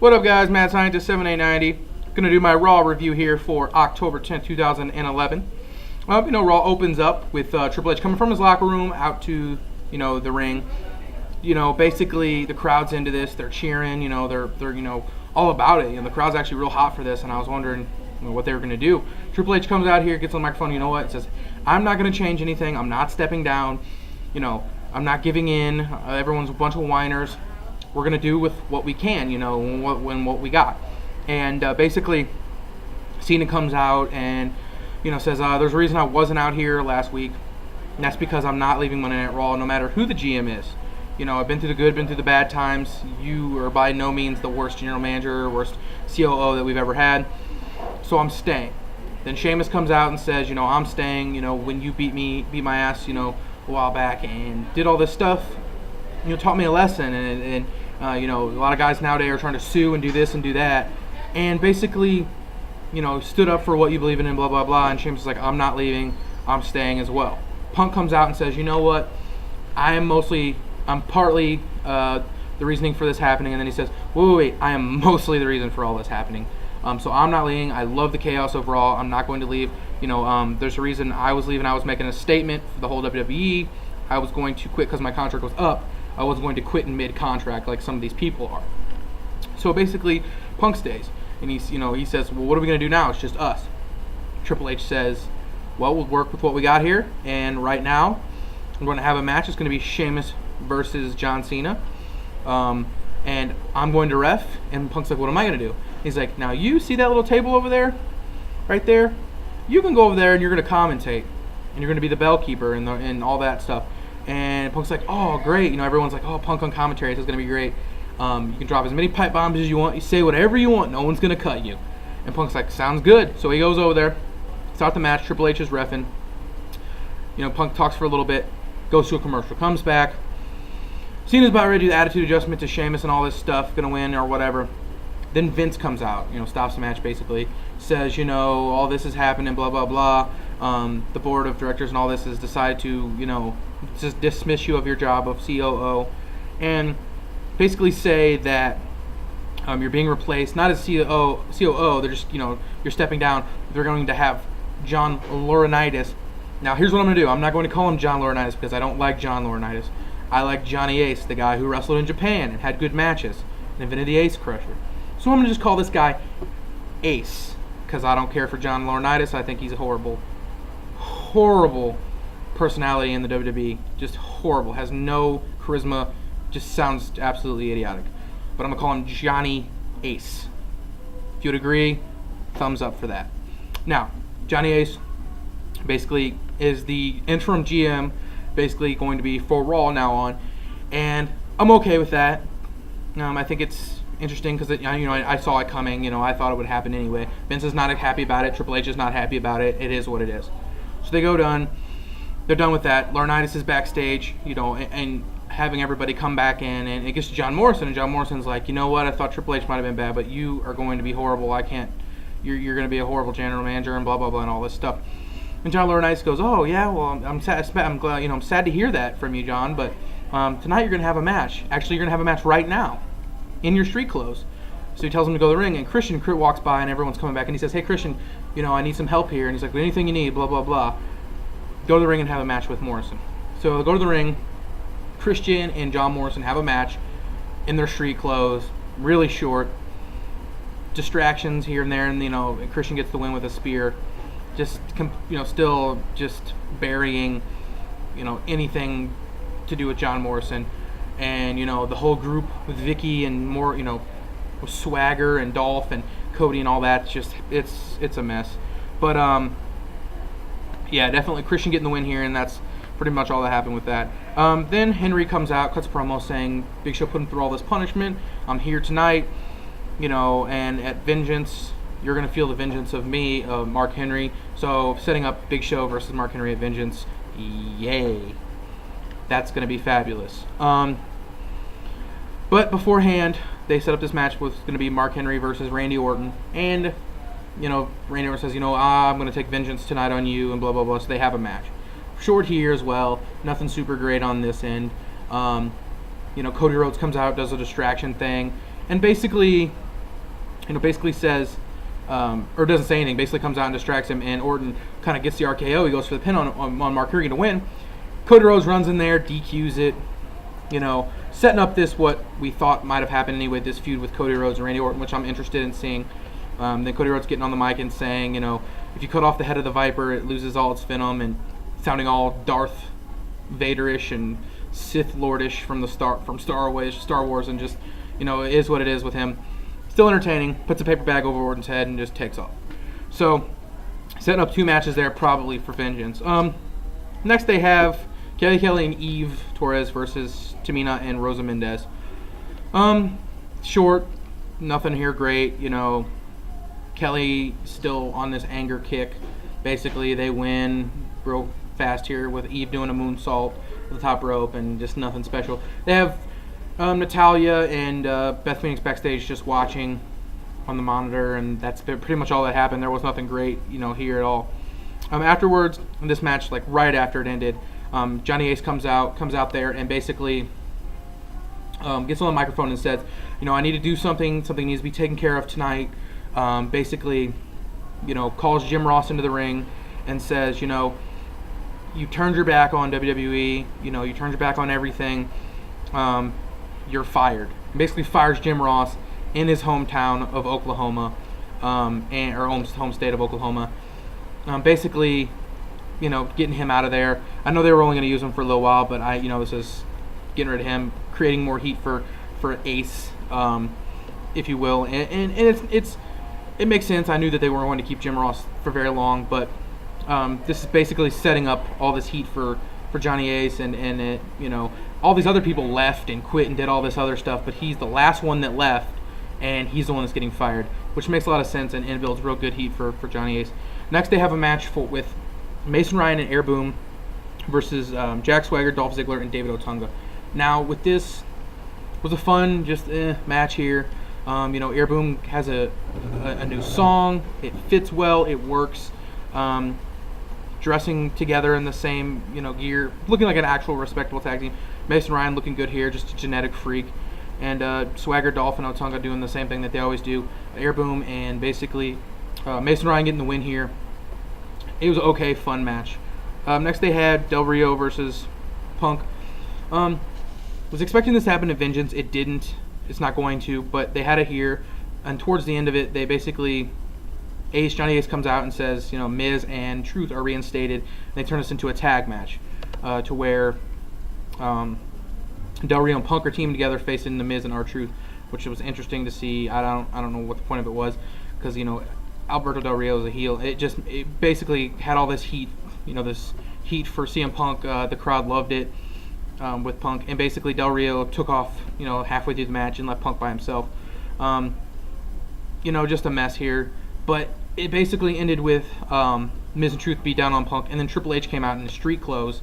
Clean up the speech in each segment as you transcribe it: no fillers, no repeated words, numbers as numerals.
What up, guys? Mad Scientist 7890. Gonna do my Raw review here for October 10th, 2011. Raw opens up with Triple H coming from his locker room out to, the ring. Basically the crowd's into this. They're cheering. They're all about it. The crowd's actually real hot for this, and I was wondering what they were gonna do. Triple H comes out here, gets on the microphone. You know what? Says, "I'm not gonna change anything. I'm not stepping down. I'm not giving in. Everyone's a bunch of whiners. We're gonna do with what we can, what we got." And basically, Cena comes out and says, "There's a reason I wasn't out here last week, and that's because I'm not leaving Monday Night Raw, no matter who the GM is. I've been through the good, been through the bad times. You are by no means the worst general manager, worst COO that we've ever had, so I'm staying." Then Sheamus comes out and says, "I'm staying. When you beat my ass, a while back, and did all this stuff, taught me a lesson, and a lot of guys nowadays are trying to sue and do this and do that, and basically, stood up for what you believe in and blah, blah, blah." And Sheamus is like, "I'm not leaving. I'm staying as well." Punk comes out and says, "You know what? I'm partly the reasoning for this happening." And then he says, wait, I am mostly the reason for all this happening. So I'm not leaving. I love the chaos of Raw. I'm not going to leave. There's a reason I was leaving. I was making a statement for the whole WWE. I was going to quit because my contract was up. I wasn't going to quit in mid-contract like some of these people are. So basically, Punk stays. And he says, "Well, what are we going to do now? It's just us." Triple H says, "Well, we'll work with what we got here. And right now, we're going to have a match. It's going to be Sheamus versus John Cena. And I'm going to ref." And Punk's like, "What am I going to do?" He's like, "Now, you see that little table over there? Right there? You can go over there and you're going to commentate. And you're going to be the bell keeper and all that stuff." And Punk's like, "Oh, great." Everyone's like, "Oh, Punk on commentary. This is going to be great. You can drop as many pipe bombs as you want. You say whatever you want. No one's going to cut you." And Punk's like, "Sounds good." So he goes over there. Start the match. Triple H is reffing. Punk talks for a little bit. Goes to a commercial. Comes back. Cena's about ready to do the attitude adjustment to Sheamus and all this stuff. Going to win or whatever. Then Vince comes out. Stops the match basically. Says, all this is happening, blah, blah, blah. The board of directors and all this has decided to, just dismiss you of your job of COO, and basically say that you're being replaced, not as COO, they're just, you're stepping down. They're going to have John Laurinaitis. Now, here's what I'm going to do. I'm not going to call him John Laurinaitis because I don't like John Laurinaitis. I like Johnny Ace, the guy who wrestled in Japan and had good matches and invented the Ace Crusher. So I'm going to just call this guy Ace because I don't care for John Laurinaitis. I think he's a horrible personality in the WWE. Just horrible. Has no charisma. Just sounds absolutely idiotic. But I'm going to call him Johnny Ace. If you'd agree, thumbs up for that. Now, Johnny Ace basically is the interim GM, basically going to be for Raw now on. And I'm okay with that. I think it's interesting because I saw it coming. I thought it would happen anyway. Vince is not happy about it. Triple H is not happy about it. It is what it is. So they go done. They're done with that. Laurinaitis is backstage, and having everybody come back in, and it gets to John Morrison, and John Morrison's like, "You know what? I thought Triple H might have been bad, but you are going to be horrible. I can't. You're going to be a horrible general manager and blah blah blah and all this stuff." And John Laurinaitis goes, "Oh yeah, well I'm sad. I'm glad. I'm sad to hear that from you, John. But tonight you're going to have a match. Actually, you're going to have a match right now, in your street clothes." So he tells him to go to the ring, and Christian walks by, and everyone's coming back, and he says, "Hey Christian, I need some help here." And he's like, "Anything you need, blah blah blah." Go to the ring and have a match with Morrison. So they go to the ring. Christian and John Morrison have a match in their street clothes, really short. Distractions here and there, and Christian gets the win with a spear. Just still just burying anything to do with John Morrison, and the whole group with Vicky and more with Swagger and Dolph and Cody and all that. It's a mess, but yeah, definitely Christian getting the win here, and that's pretty much all that happened with that. Then Henry comes out, cuts a promo saying Big Show put him through all this punishment. I'm here tonight, and at Vengeance, you're going to feel the vengeance of me, Mark Henry. So setting up Big Show versus Mark Henry at Vengeance. Yay. That's going to be fabulous. But beforehand, they set up this match was going to be Mark Henry versus Randy Orton. And, Randy Orton says, I'm going to take vengeance tonight on you and blah, blah, blah. So they have a match. Short here as well. Nothing super great on this end. Cody Rhodes comes out, does a distraction thing. And basically, basically says, or doesn't say anything, basically comes out and distracts him, and Orton kind of gets the RKO. He goes for the pin on Mark Henry to win. Cody Rhodes runs in there, DQs it, setting up this what we thought might have happened anyway, this feud with Cody Rhodes and Randy Orton, which I'm interested in seeing. Then Cody Rhodes getting on the mic and saying, if you cut off the head of the Viper, it loses all its venom, and sounding all Darth Vader-ish and Sith Lord-ish from Star Wars, and just, it is what it is with him. Still entertaining, puts a paper bag over Orton's head and just takes off. So, setting up 2 matches there, probably for Vengeance. Next they have Kelly and Eve Torres versus Tamina and Rosa Mendez. Short, nothing here great, Kelly still on this anger kick. Basically, they win real fast here with Eve doing a moonsault with the top rope and just nothing special. They have Natalya and Beth Phoenix backstage just watching on the monitor, and that's pretty much all that happened. There was nothing great, here at all. Afterwards, in this match, like right after it ended, Johnny Ace comes out there and basically gets on the microphone and says, I need to do something. Something needs to be taken care of tonight. Basically, calls Jim Ross into the ring and says, you turned your back on WWE. You turned your back on everything. You're fired. Basically fires Jim Ross in his hometown of Oklahoma, or home state of Oklahoma. Basically, getting him out of there. I know they were only going to use him for a little while, but this is getting rid of him, creating more heat for Ace, if you will. And it makes sense. I knew that they weren't going to keep Jim Ross for very long, but this is basically setting up all this heat for Johnny Ace, and it, all these other people left and quit and did all this other stuff, but he's the last one that left, and he's the one that's getting fired, which makes a lot of sense and builds real good heat for Johnny Ace. Next, they have a match with Mason Ryan and Air Boom versus Jack Swagger, Dolph Ziggler, and David Otunga. Now, with this, was a fun match here. Air Boom has a new song. It fits well. It works. Dressing together in the same gear, looking like an actual respectable tag team. Mason Ryan looking good here, just a genetic freak, and Swagger, Dolph, and Otunga doing the same thing that they always do. Air Boom and basically Mason Ryan getting the win here. It was an okay, fun match. Next they had Del Rio versus Punk. Was expecting this to happen at Vengeance. It didn't. It's not going to, but they had it here, and towards the end of it, they basically Johnny Ace comes out and says, Miz and Truth are reinstated, and they turn this into a tag match, to where Del Rio and Punk are teaming together, facing the Miz and R-Truth, which was interesting to see. I don't know what the point of it was, because Alberto Del Rio is a heel. It basically had all this heat, this heat for CM Punk. The crowd loved it with Punk, and basically Del Rio took off, halfway through the match and left Punk by himself. Just a mess here, but it basically ended with Miz and Truth beat down on Punk, and then Triple H came out in street clothes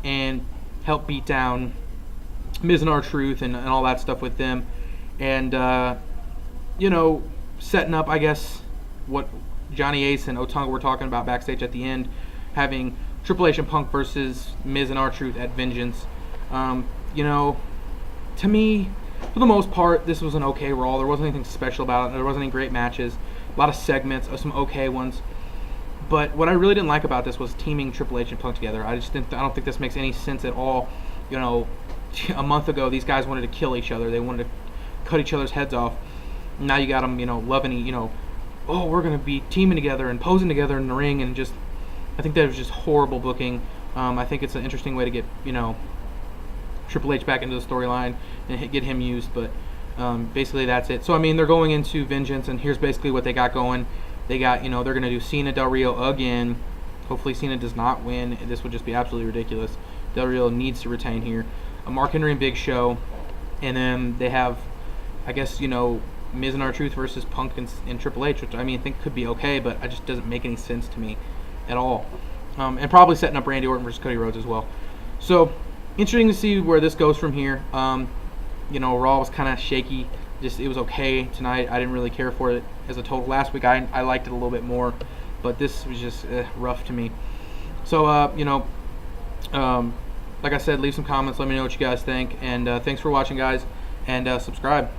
and helped beat down Miz and R-Truth and all that stuff with them, and setting up, I guess, what Johnny Ace and Otunga were talking about backstage at the end, having Triple H and Punk versus Miz and R-Truth at Vengeance. To me, for the most part, this was an okay Raw. There wasn't anything special about it. There wasn't any great matches. A lot of segments, some okay ones. But what I really didn't like about this was teaming Triple H and Punk together. I don't think this makes any sense at all. A month ago, these guys wanted to kill each other. They wanted to cut each other's heads off. Now you got them, loving, we're going to be teaming together and posing together in the ring, and I think that was just horrible booking. I think it's an interesting way to get, Triple H back into the storyline and get him used, but basically that's it. So, they're going into Vengeance, and here's basically what they got going. They got, they're going to do Cena Del Rio again. Hopefully Cena does not win. This would just be absolutely ridiculous. Del Rio needs to retain here. A Mark Henry and Big Show, and then they have, I guess, Miz and R-Truth versus Punk and Triple H, which I think could be okay, but it just doesn't make any sense to me at all. And probably setting up Randy Orton versus Cody Rhodes as well. So, interesting to see where this goes from here. Raw was kind of shaky. It was okay tonight. I didn't really care for it as a total. Last week I liked it a little bit more, but this was just rough to me. So, like I said, leave some comments. Let me know what you guys think. And thanks for watching, guys. And subscribe.